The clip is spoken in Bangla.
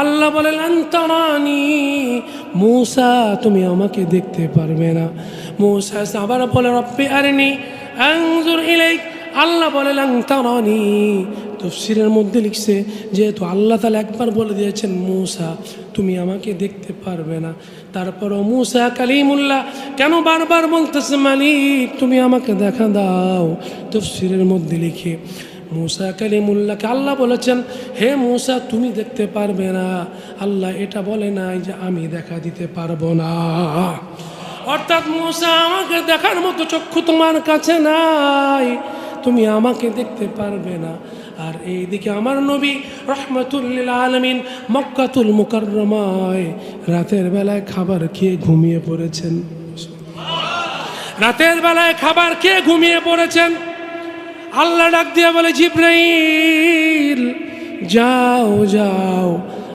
আল্লাহ বলে লান তারানি, মূসা তুমি আমাকে দেখতে পারবে না। মূসা আবার বলে রব্বি আরনি আনজুর ইলাইক। আল্লাহ বলে লান তারানি। তাফসীরের মধ্যে লিখছে যেহেতু আল্লাহ তাআলা একবার বলে দিয়েছেন মূসা তুমি আমাকে দেখতে পারবে না, তারপরও মূসা কালিমুল্লাহ কেন বারবার বলতেছে মালিক তুমি আমাকে দেখা দাও। তাফসীরের মধ্যে লিখে মূসা কালিমুল্লাহকে আল্লাহ বলেছেন হে মূসা তুমি দেখতে পারবে না, আল্লাহ এটা বলে নাই যে আমি দেখা দিতে পারবো না। অর্থাৎ মূসা আমাকে দেখার মতো চক্ষু তোমার কাছে নাই, তুমি আমাকে দেখতে পারবে না। আর এইদিকে আমার নবী রহমাতুল লিল আলামিন মক্কাতুল মুকাররমায় রাতের বেলায় খাবার খেয়ে ঘুমিয়ে পড়েছেন। রাতের বেলায় খাবার খেয়ে ঘুমিয়ে পড়েছেন। আল্লাহ ডাক দিয়ে বলে জিবরাইল যাও যাও